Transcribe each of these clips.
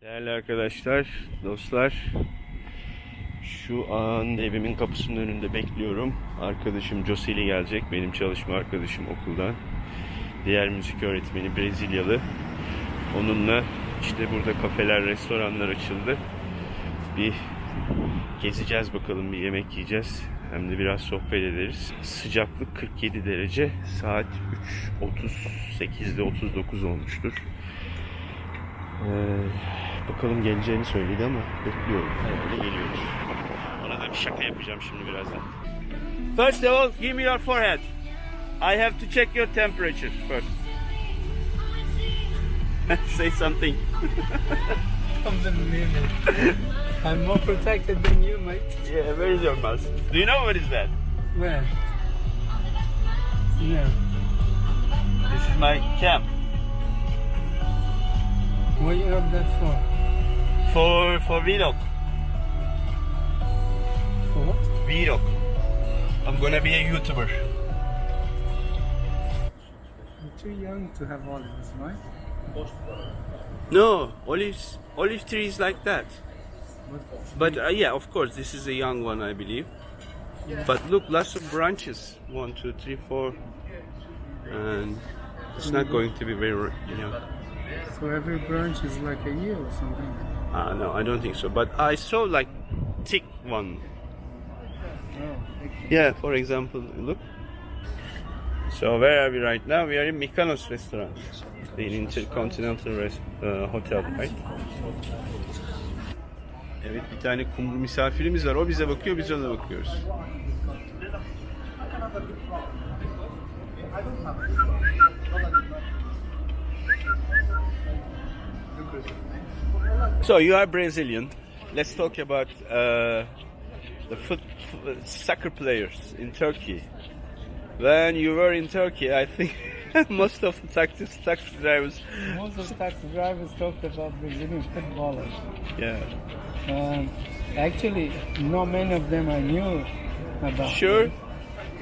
Değerli arkadaşlar, dostlar, şu an evimin kapısının önünde bekliyorum. Arkadaşım Joseli gelecek, benim çalışma arkadaşım okuldan. Diğer müzik öğretmeni Brezilyalı. Onunla işte burada kafeler, restoranlar açıldı. Bir gezeceğiz bakalım, bir yemek yiyeceğiz. Hem de biraz sohbet ederiz. Sıcaklık 47 derece, saat 3.38'de 39 olmuştur. Bakalım geleceğini söyledi ama bekliyorum. Herhalde geliyoruz. Ona da bir şaka yapacağım şimdi birazdan. First of all, give me your forehead. I have to check your temperature first. Say something. I'm more protected than you, mate. Yeah, where is your mask? Do you know what is that? Where? No. This is my camp. What you have that for? For vlog. For what? Vlog. I'm gonna be a YouTuber. You're too young to have olives, right? No, olive trees like that. But yeah, of course, this is a young one, I believe. Yeah. But look, lots of branches. 1, 2, 3, 4, and it's not going to be very, So every branch is like a year or something? No, I don't think so. But I saw like thick one. Oh. Yeah, for example, look. So where are we right now? We are in Mykonos restaurant, the Intercontinental Hotel, right? Evet, bir tane kumru misafirimiz var. O bize bakıyor, biz ona bakıyoruz. So you are Brazilian. Let's talk about the soccer players in Turkey. When you were in Turkey, I think most of the taxi drivers. Most of the taxi drivers talked about Brazilian footballers. Yeah. Actually, not many of them I knew about. Sure.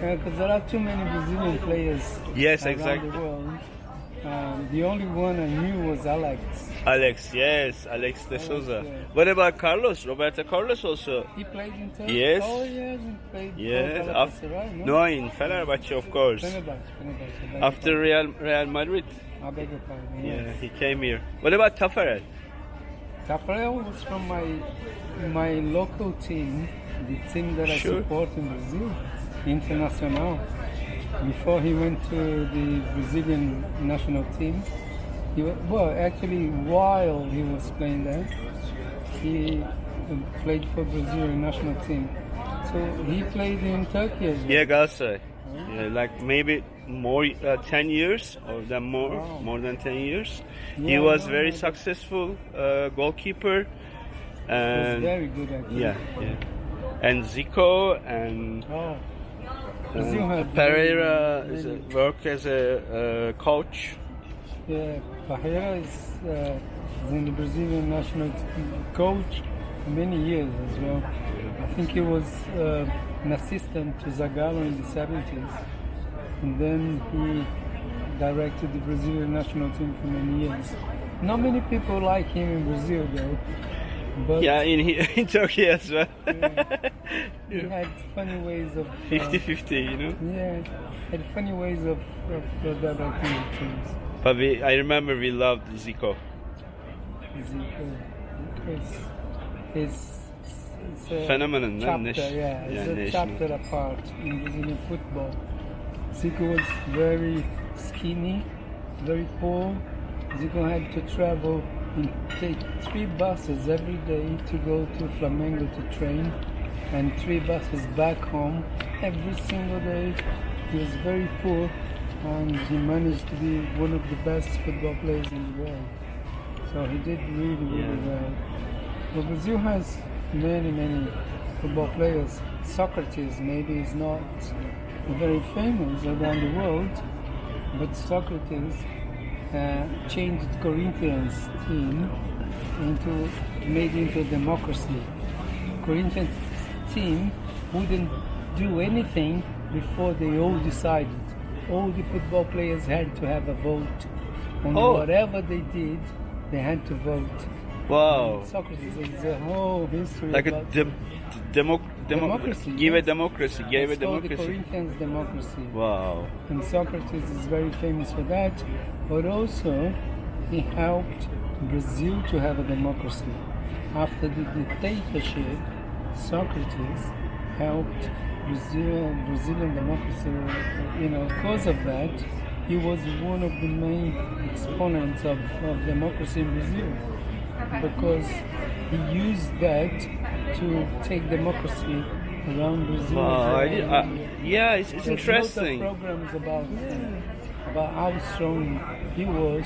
Because there are too many Brazilian players Yes, around exactly. the world. The only one I knew was Alex. Alex, yes, Alex de Souza. yeah. What about Carlos? Roberto Carlos also. He played in Turkey? Yes. Oh, yeah, he played Yes, for Galatasaray, no, in Fenerbahce, of course. Fenerbahce. After Real Madrid, I beg your pardon, yeah, yes. he came here. What about Tafarel? Tafarel was from my local team, the team that I Sure. support in Brazil, Internacional. Before he went to the Brazilian national team, actually while he was playing there, he played for Brazilian national team. So he played in Turkey as well. Yeah, Galatasaray. Yeah, like maybe more 10 years or than more, Wow. more than 10 years. He Yeah, was no, very no, successful goalkeeper. He was And very good actually. yeah. And Zico and Oh. Brazil had Pereira really- work as a coach. Yeah, Pereira is in the Brazilian national team coach for many years as well. I think he was an assistant to Zagallo in the 70s, and then he directed the Brazilian national team for many years. Not many people like him in Brazil though, but Yeah, in Turkey as well. he had funny ways of 50-50, you know. yeah, had funny ways of directing the teams. But I remember we loved Zico. It's a Phenomenon, no? chapter, Nation- yeah, it's yeah, a national. chapter apart in Brazilian football. Zico was very skinny, very poor. Zico had to travel and take 3 buses every day to go to Flamengo to train, and 3 buses back home every single day. He was very poor, and he managed to be one of the best football players in the world. So he did really well. But Brazil has many football players. Socrates maybe is not very famous around the world, but Socrates changed Corinthians team made into a democracy. Corinthians team wouldn't do anything before they all decided. All the football players had to have a vote, and whatever they did, they had to vote. Wow. Socrates is a whole history Like a about democracy. Give a yes. democracy. Gave a It's called the democracy. Corinthians democracy. Wow. And Socrates is very famous for that, but also he helped Brazil to have a democracy. After the dictatorship, Socrates helped Brazilian democracy. Because of that, he was one of the main exponents of democracy in Brazil, because he used that to take democracy around Brazil. Wow. Yeah, it's There's interesting. lots of programs about how strong he was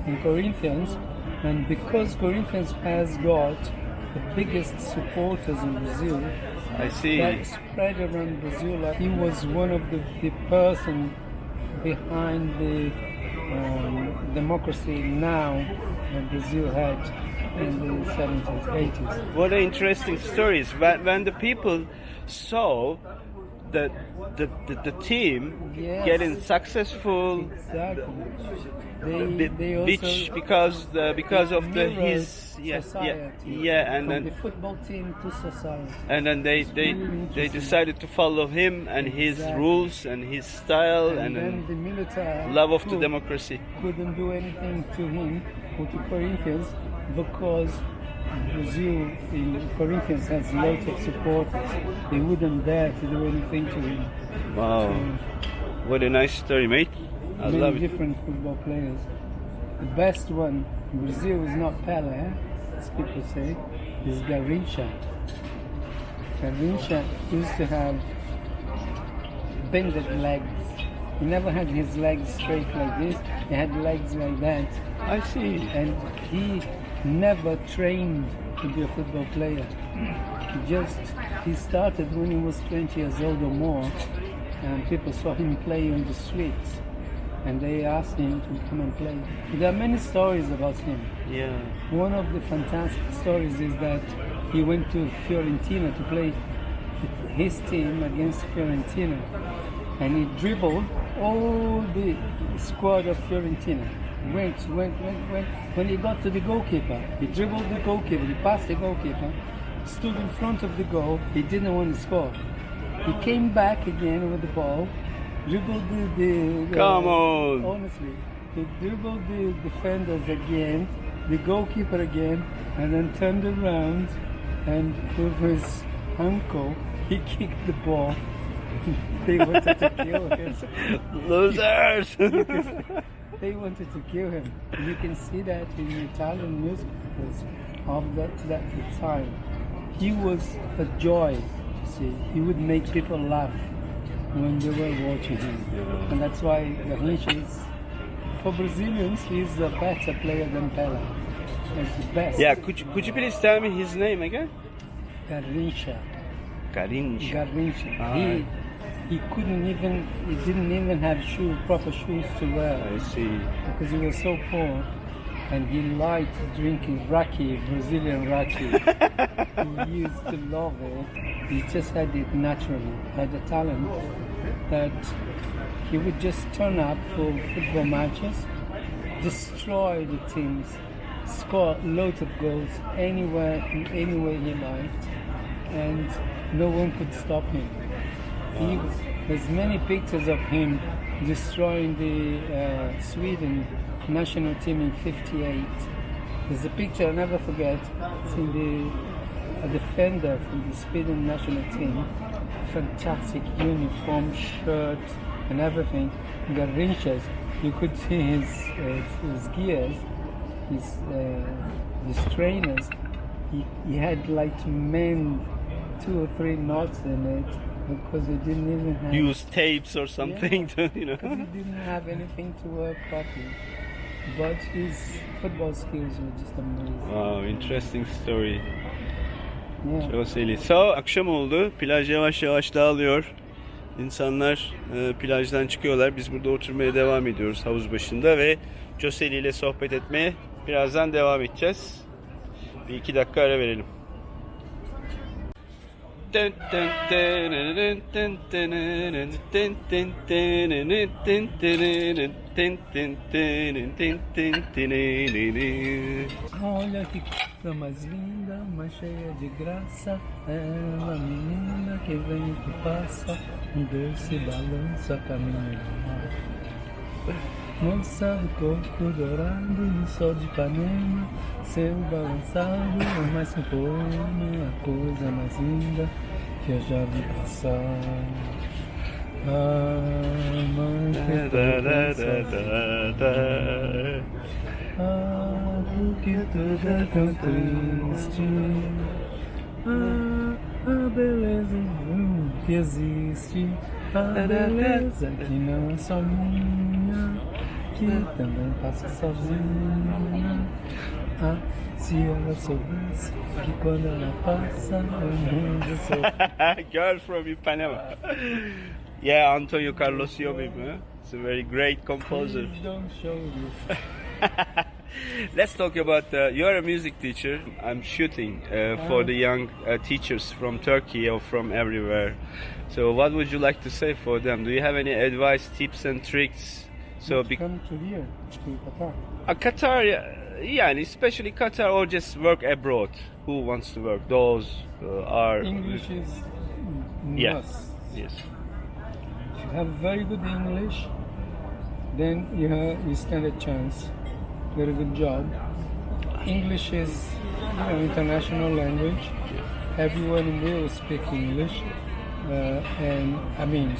in Corinthians, and because Corinthians has got the biggest supporters in Brazil, I see. that spread around Brazil. Like he was one of the person behind the democracy now Brazil had in the 70s, 80s. What an interesting stories. When the people saw the team Yes. getting successful, Exactly. They also because of mirrored his society, and from then the football team to society. and then they really interesting. decided to follow him and his Exactly. rules and his style And then and the military love of the coup democracy. couldn't do anything to him or to Corinthians, because Brazil in Corinthians has lots of supporters. They wouldn't dare to do anything to him. Wow, what a nice story, mate. I Many love it. different football players. The best one in Brazil is not Pelé, as people say, is Garrincha. Garrincha used to have bended legs. He never had his legs straight like this. He had legs like that. I see. And he never trained to be a football player. He started when he was 20 years old or more, and people saw him play on the streets, and they asked him to come and play. There are many stories about him. Yeah. One of the fantastic stories is that he went to Fiorentina to play his team against Fiorentina, and he dribbled all the squad of Fiorentina. Went. When he got to the goalkeeper, he dribbled the goalkeeper, he passed the goalkeeper, stood in front of the goal, he didn't want to score. He came back again with the ball, dribbled the Come on. honestly, he dribbled the defenders again, the goalkeeper again, and then turned around, and with his ankle, he kicked the ball. They wanted to kill him. Losers. They wanted to kill him. And you can see that in the Italian newspapers of that time. He was a joy to see. He would make people laugh when they were watching him. And that's why Garrincha is, for Brazilians, he's a better player than Pelé. He's the best. Yeah, could you please tell me his name again? Garrincha. Garrincha. Garrincha. Ah. He didn't even have proper shoes to wear. I see. Because he was so poor, and he liked drinking raki, Brazilian raki. He used to love it. He just had it naturally, had a talent that he would just turn up for football matches, destroy the teams, score loads of goals anywhere, in any way he liked, and no one could stop him. There's many pictures of him destroying the Sweden national team in '58. There's a picture I'll never forget. It's in a defender from the Sweden national team. Fantastic uniform, shirt, and everything. Garrincha's. You could see his gears, his trainers. He had like to mend 2 or 3 knots in it, because he didn't even have... Use tapes or something to, because he didn't have anything to work properly. But his football skills were just amazing. Wow, interesting story. Yeah. Joseli. So, akşam oldu. Plaj yavaş yavaş dağılıyor. İnsanlar plajdan çıkıyorlar. Biz burada oturmaya devam ediyoruz havuz başında ve Joseli ile sohbet etmeye birazdan devam edeceğiz. Bir 2 dakika ara verelim. Olha que coisa mais linda, mais cheia de graça. Ela, menina que vem e que passa, doce balança caminho do mar. Moça do corpo dourado no sol de Ipanema, seu balançado é mais que um poema, a coisa mais linda que eu já vi passar. Ah, mãe, que ah, porque tudo é tão triste. Ah, a beleza que existe, a beleza que não é só minha, que também passa sozinha. Ah, se ela soubesse que quando ela passa, o mundo só. Girl from Ipanema. Yeah, Antonio Carlos Jobim. Huh? It's a very great composer. Please don't show this. Let's talk about. You're a music teacher. I'm shooting for the young teachers from Turkey or from everywhere. So, what would you like to say for them? Do you have any advice, tips, and tricks? So, Come to here, to Qatar. Qatar, yeah, and especially Qatar, or just work abroad. Who wants to work? Those are English is yeah, must. yes. If you have very good English, then you stand a chance. Get a good job. English is international language. Everyone will speak English, and I mean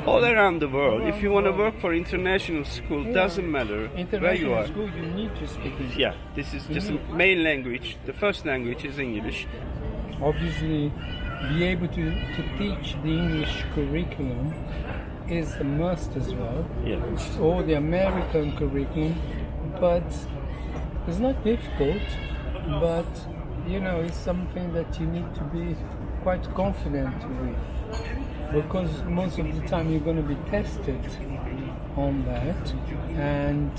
All around the world. If you want to work for international school, doesn't matter where you international are. school, you need to speak English. Yeah, this is just the main language. The first language is English. Obviously, be able to teach the English curriculum is a must as well. Yeah. Or the American curriculum, but it's not difficult, but it's something that you need to be quite confident with, because most of the time you're going to be tested on that, and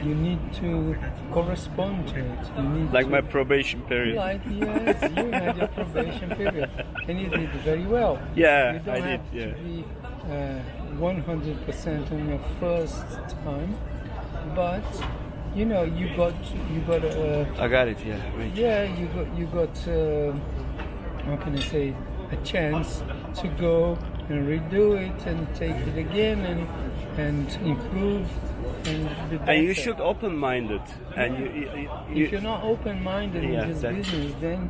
you need to correspond to it. You need Like to, my probation period. Like, yes, you had your probation period, and you did very well. Yeah, You don't I have did. Yeah. to be 100% on your first time, but you got I got it. Yeah. Wait. you got how can I say, a chance to go and redo it and take it again and improve and be better. And you should open-minded. And If you're not open-minded Yeah, in this that- business, then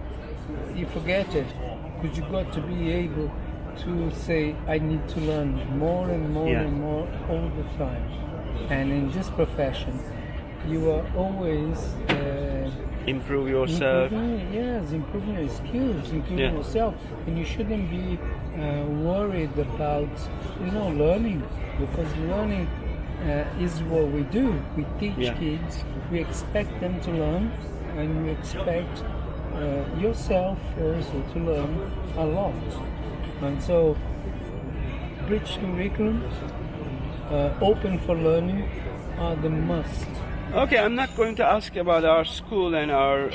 you forget it, because you got to be able to say, I need to learn more and more Yeah. and more all the time. And in this profession, you are always improve yourself. improving your skills, improving Yeah. yourself, and you shouldn't be worried about learning, because learning is what we do. We teach Yeah. kids, we expect them to learn, and we expect yourself also to learn a lot. And so, rich curriculum, open for learning, are the must. Okay, I'm not going to ask about our school and our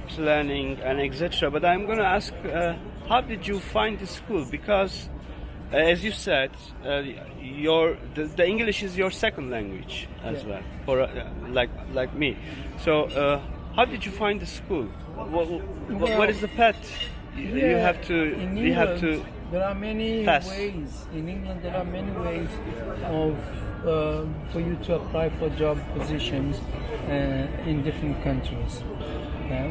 planning and etc. But I'm going to ask, how did you find the school? Because, as you said, the English is your second language as Yeah. well, for like me. So, how did you find the school? What is the path? You have to. In You have to. England, there are many pass. ways. In England, there are many ways of for you to apply for job positions in different countries.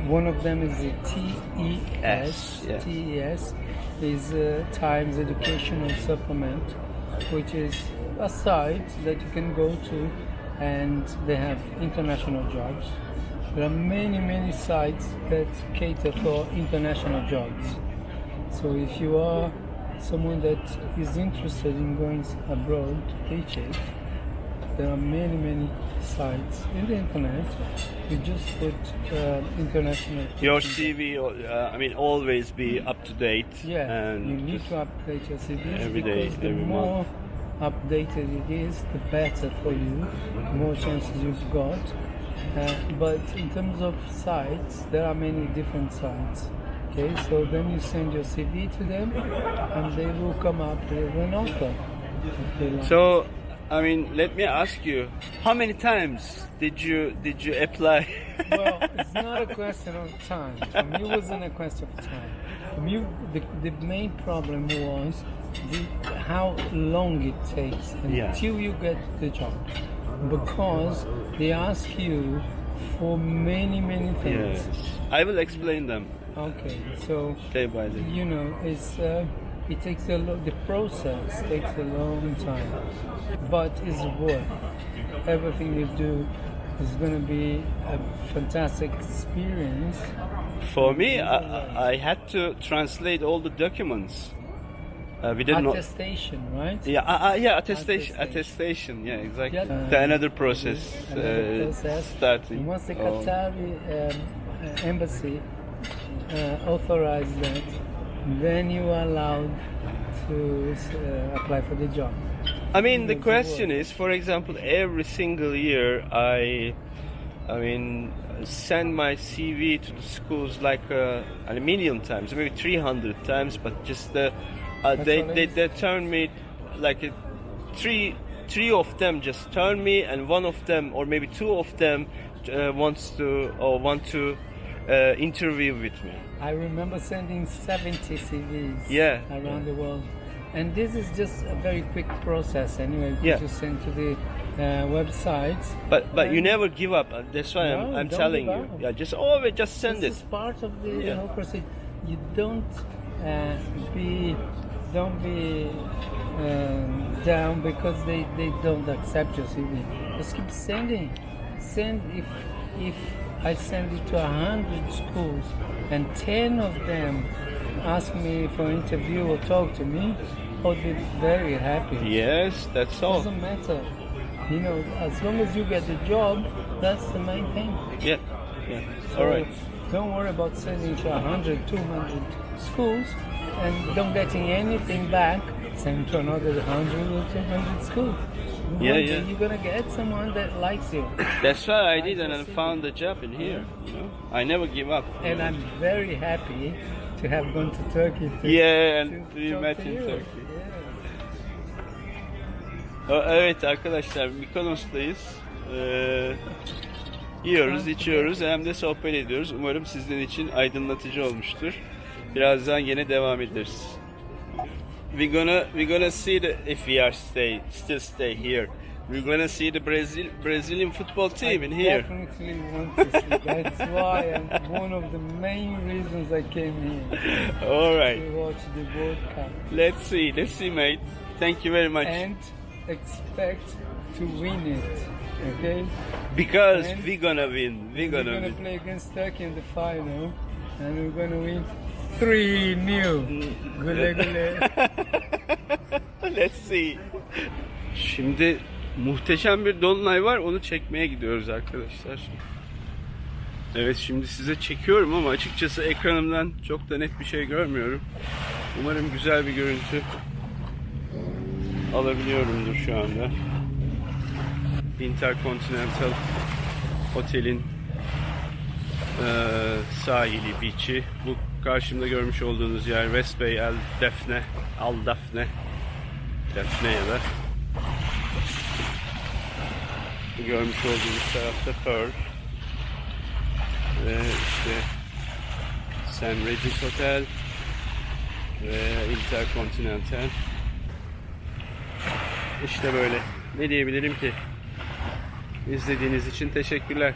One of them is the TES. Yeah. TES is Times Educational Supplement, which is a site that you can go to, and they have international jobs. There are many sites that cater for international jobs. So if you are someone that is interested in going abroad to teach it, there are many sites in the internet. You just put international Your teaching. CV, always be up to date. Yeah, and you need just- to update your CVs, every day, because the every more updated it is, the better for you, the more chances you've got. But in terms of sites, there are many different sites. Okay, so then you send your CV to them, and they will come up with an offer. If they like. So, I mean, let me ask you, how many times did you apply? Well, it's not a question of time. For me, it wasn't a question of time. For me, the main problem was how long it takes until you get the job. Because they ask you for many things. Yes. I will explain them Okay, so day by day. you know, it takes the process takes a long time, but it's worth. Everything you do is going to be a fantastic experience. For me, I had to translate all the documents. We didn't know. Attestation, right? Yeah, attestation. Yeah, exactly. Yeah. Another process, Another process. starting. Once the Qatari embassy authorized that, then you are allowed to apply for the job. I mean, the question is, for example, every single year I mean, send my CV to the schools like a million times, maybe 300 times, but just they turn me like three of them just turn me, and one of them or maybe two of them want to interview with me. I remember sending 70 CVs around the world. And this is just a very quick process anyway. You send to the websites. But you never give up. That's why I'm telling you. Yeah, just always just send this it. This is part of the whole process. You don't be down because they don't accept your CV. Just keep sending. If I send it to 100 schools and 10 of them ask me for an interview or talk to me, I'll be very happy. Yes, that's all. Doesn't matter. You know, as long as you get the job, that's the main thing. Yeah. So All right. Don't worry about sending to 100, 200 schools and don't getting anything back. Send to another 100 or 200 schools. You're gonna get someone that likes you. That's what I did, and I found a job in here. You know, I never give up. And I'm very happy to have gone to Turkey. And we met in Turkey. Evet arkadaşlar, Mykonos'tayız. Yiyoruz, içiyoruz, hem de sohbet ediyoruz. Umarım sizler için aydınlatıcı olmuştur. Birazdan yine devam ederiz. We're gonna see if we are still stay here. We're gonna see the Brazilian football team in here. I definitely want to see. That's why, and one of the main reasons I came here. All right. To watch the World Cup. Let's see, mate. Thank you very much. And expect to win it, okay? Because we're gonna win. We're gonna gonna win. play against Turkey in the final, and we're gonna win 3-0. Güle güle. Let's see. Şimdi muhteşem bir dolunay var. Onu çekmeye gidiyoruz arkadaşlar. Evet, şimdi size çekiyorum ama açıkçası ekranımdan çok da net bir şey görmüyorum. Umarım güzel bir görüntü alabiliyorumdur şu anda. Intercontinental Otel'in sahili, beach'i. Bu karşımda görmüş olduğunuz yer West Bay Al Dafne ya da bu görmüş olduğunuz tarafta Pearl ve işte St. Regis Hotel ve Intercontinental. İşte böyle. Ne diyebilirim ki? İzlediğiniz için teşekkürler.